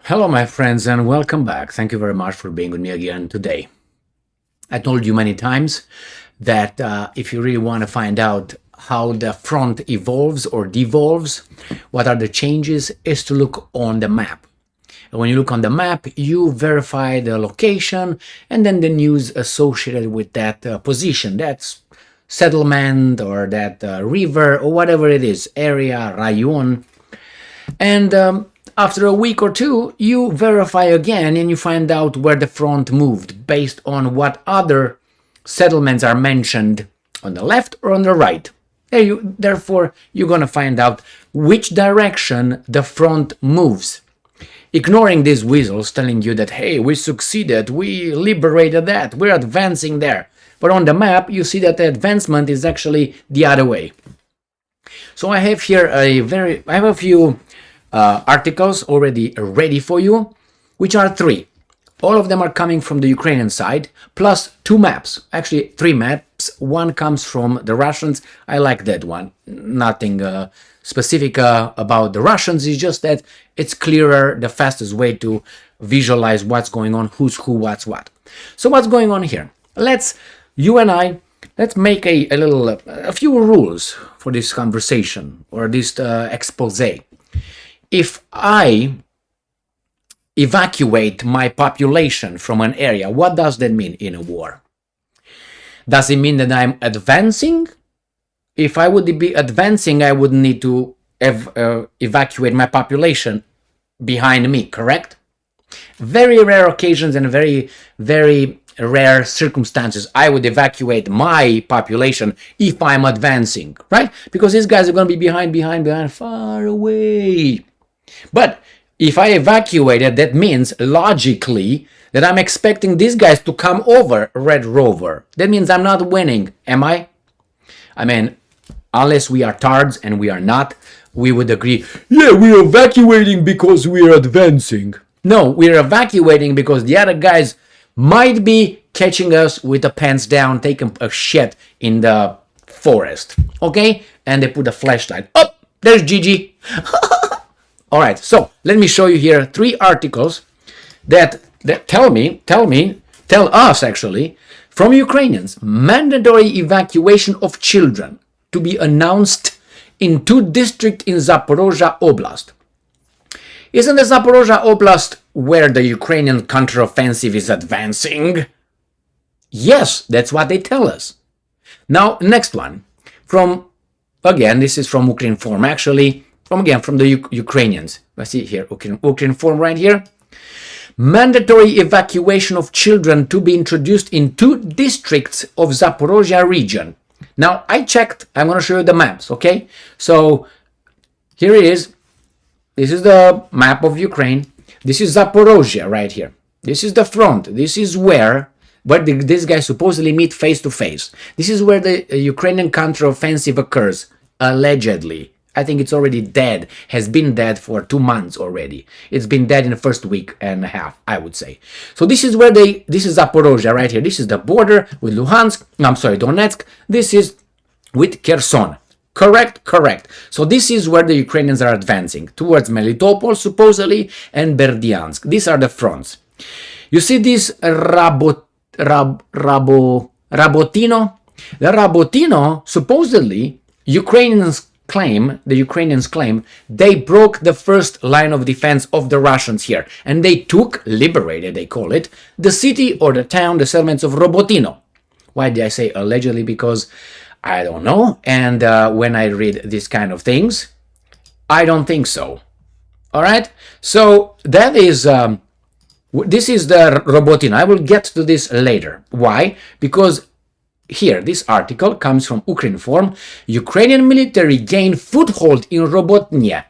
Hello, my friends, and welcome back. Thank you very much for being with me again today. I told you many times that if you really want to find out how the front evolves or devolves, what are the changes, is to look on the map. And when you look on the map, you verify the location and then the news associated with that position. That's settlement or that river or whatever it is, area, rayon. And after a week or two, you verify again and you find out where the front moved based on what other settlements are mentioned on the left or on the right. Therefore, you're going to find out which direction the front moves. Ignoring these weasels telling you that, hey, we succeeded, we liberated that, we're advancing there. But on the map, you see that the advancement is actually the other way. So I have here I have a few articles already ready for you, which are three. All of them are coming from the Ukrainian side, plus two maps, actually three maps. One comes from the Russians. I like that one. Nothing specific about the Russians, it's just that it's clearer, the fastest way to visualize what's going on, who's who, what's what. So what's going on here? Let's make a few rules for this conversation or this expose. If I evacuate my population from an area, what does that mean in a war? Does it mean that I'm advancing? If I would be advancing, I would need to evacuate my population behind me, correct? Very rare occasions and very, very rare circumstances, I would evacuate my population if I'm advancing, right? Because these guys are going to be behind, far away. But if I evacuated, that means logically that I'm expecting these guys to come over Red Rover. That means I'm not winning, am I? I mean, unless we are tards, and we are not, we would agree, yeah, we're evacuating because we're advancing. No, we're evacuating because the other guys might be catching us with the pants down, taking a shit in the forest, okay? And they put a flashlight. Oh, there's Gigi. All right, so let me show you here three articles that tell us actually, from Ukrainians, mandatory evacuation of children to be announced in two districts in Zaporzhzhia Oblast. Isn't the Zaporzhzhia Oblast where the Ukrainian counteroffensive is advancing? Yes, that's what they tell us. Now, next one. This is from Ukrinform, actually, from the Ukrainians. Let's see here, Ukrinform right here. Mandatory evacuation of children to be introduced in two districts of Zaporizhzhia region. Now, I checked. I'm going to show you the maps, okay? So, here it is. This is the map of Ukraine. This is Zaporizhzhia right here. This is the front. This is where these guys supposedly meet face to face. This is where the Ukrainian counteroffensive occurs, allegedly. I think it's already dead, has been dead for 2 months already. It's been dead in the first week and a half, I would say. So this is this is Zaporizhzhia right here. This is the border with Donetsk. This is with Kherson. Correct. So this is where the Ukrainians are advancing, towards Melitopol, supposedly, and Berdyansk. These are the fronts. You see this Rabotino? The Rabotino, supposedly, the Ukrainians claim, they broke the first line of defense of the Russians here, and they liberated, they call it, the city or the town, the settlements of Robotino. Why did I say allegedly? Because I don't know, and when I read these kind of things, I don't think so. All right, so that is this is the Robotino. I will get to this later. Why? Because here, this article comes from Ukrinform. Ukrainian military gain foothold in Robotnia.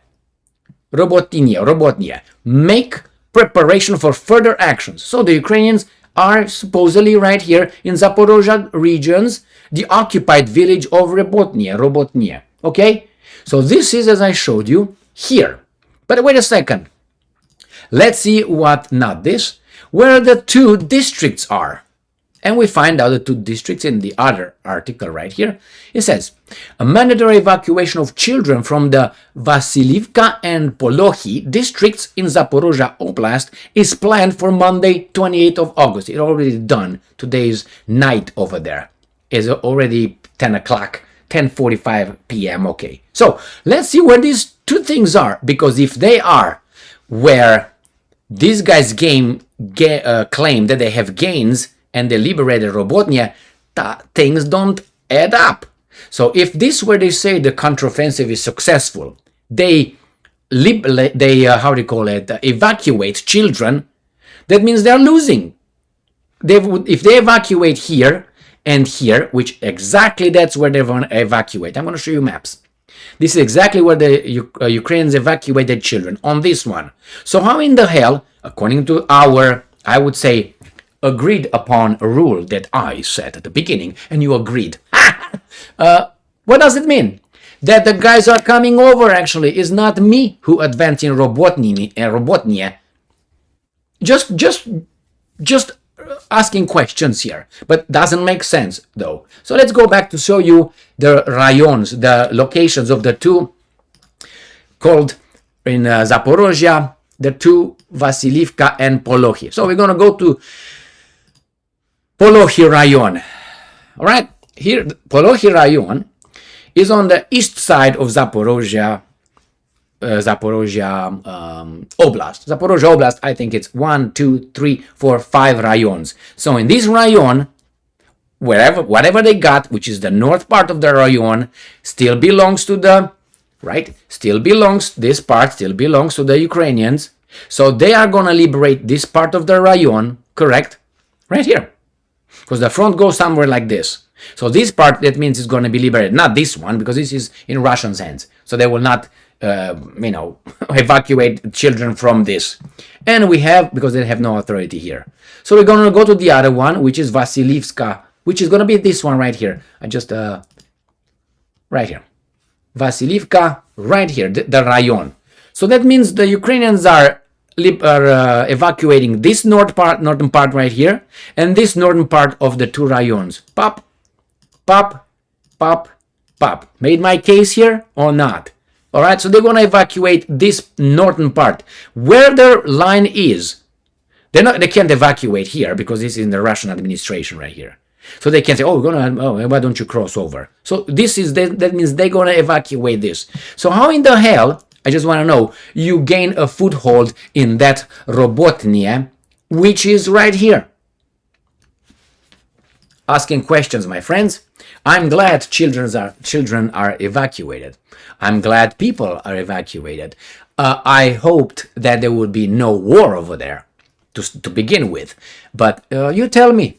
Make preparation for further actions. So the Ukrainians are supposedly right here in Zaporizhzhia regions, the occupied village of Robotnia. Okay? So this is, as I showed you, here. But wait a second. Let's see where the two districts are. And we find out the two districts in the other article right here. It says, a mandatory evacuation of children from the Vasilivka and Polochy districts in Zaporizhzhia Oblast is planned for Monday, 28th of August. It's already done. Today's night over there. It's already 10 o'clock, 10:45 p.m. Okay. So let's see where these two things are. Because if they are where these guys claim that they have gains and they liberated Robotnia, things don't add up. So if this where they say the counteroffensive is successful, they evacuate children, that means they're losing. If they evacuate here and here, which exactly that's where they're going to evacuate. I'm going to show you maps. This is exactly where the Ukrainians evacuated children, on this one. So how in the hell, according to our, I would say, agreed upon rule that I set at the beginning, and you agreed. What does it mean? That the guys are coming over actually is not me who advanced in Robotnia. Just asking questions here, but doesn't make sense though. So let's go back to show you the rayons, the locations of the two called in Zaporizhzhia, the two Vasilivka and Polochy. So we're going to go to Polochy Rayon. All right, here Polochy Rayon is on the east side of Zaporizhzhia Oblast. Zaporizhzhia Oblast, I think it's 1, 2, 3, 4, 5 rayons. So in this rayon, whatever they got, which is the north part of the rayon, still belongs to the, right? This part still belongs to the Ukrainians. So they are going to liberate this part of the rayon, correct? Right here. Because the front goes somewhere like this. So this part, that means it's going to be liberated. Not this one, because this is in Russians' hands. So they will not, evacuate children from this. And we have, because they have no authority here. So we're going to go to the other one, which is Vasilivska, which is going to be this one right here. Right here. Vasilivka, right here, the rayon. So that means the Ukrainians are evacuating this northern part right here, and this northern part of the two rayons. Pop, pop, pop, pop. Made my case here or not? All right, so they're going to evacuate this northern part. Where their line is, they can't evacuate here because this is in the Russian administration right here. So they can say, why don't you cross over? So that means they're going to evacuate this. So how in the hell, I just want to know, you gain a foothold in that Robotnia, which is right here? Asking questions, my friends. I'm glad children are evacuated. I'm glad people are evacuated. I hoped that there would be no war over there to begin with. But you tell me.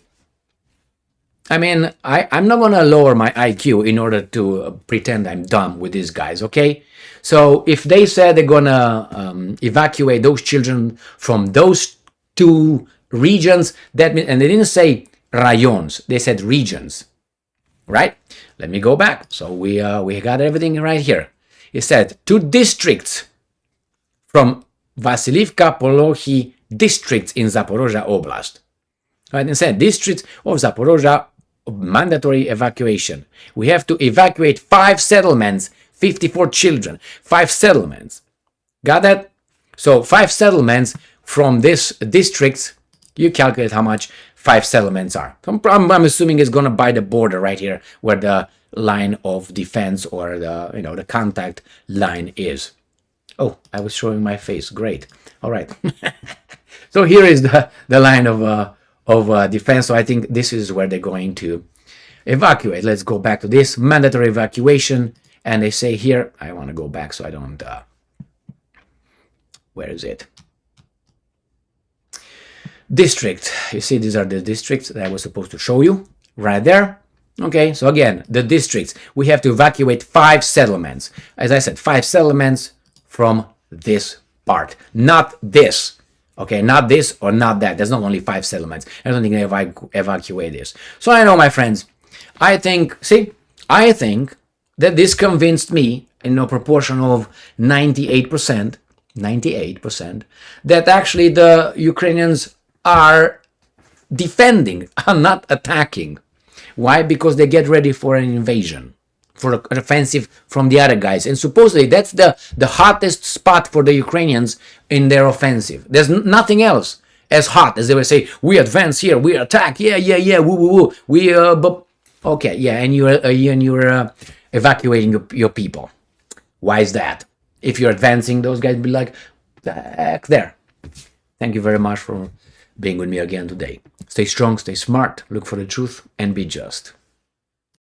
I mean, I'm not going to lower my IQ in order to pretend I'm dumb with these guys, okay? So if they said they're going to evacuate those children from those two regions, that means, and they didn't say rayons, they said regions, right? Let me go back. So we got everything right here. It said two districts from Vasilivka, Polochy districts in Zaporizhzhia Oblast. Right, and said districts of Zaporizhzhia mandatory evacuation. We have to evacuate 5 settlements, 54 children, 5 settlements. Got that? So 5 settlements from this districts, you calculate how much 5 settlements are. I'm assuming it's going to by the border right here where the line of defense or the contact line is. Oh, I was showing my face. Great. All right. So here is the line of defense. So I think this is where they're going to evacuate. Let's go back to this mandatory evacuation. And they say here, I want to go back so I don't, where is it? District. You see, these are the districts that I was supposed to show you right there. Okay, so again, the districts. We have to evacuate 5 settlements. As I said, 5 settlements from this part, not this. Okay, not this or not that. There's not only 5 settlements. I don't think they evacuate this. So I know, my friends, I think that this convinced me in a proportion of 98%, that actually the Ukrainians are defending, are not attacking. Why? Because they get ready for an invasion, for an offensive from the other guys. And supposedly that's the hottest spot for the Ukrainians in their offensive. There's nothing else as hot as they will say, we advance here, we attack, yeah, woo, woo, woo. But okay, yeah, and you're evacuating your people. Why is that? If you're advancing, those guys be like, back there. Thank you very much for being with me again today. Stay strong, stay smart, look for the truth, and be just.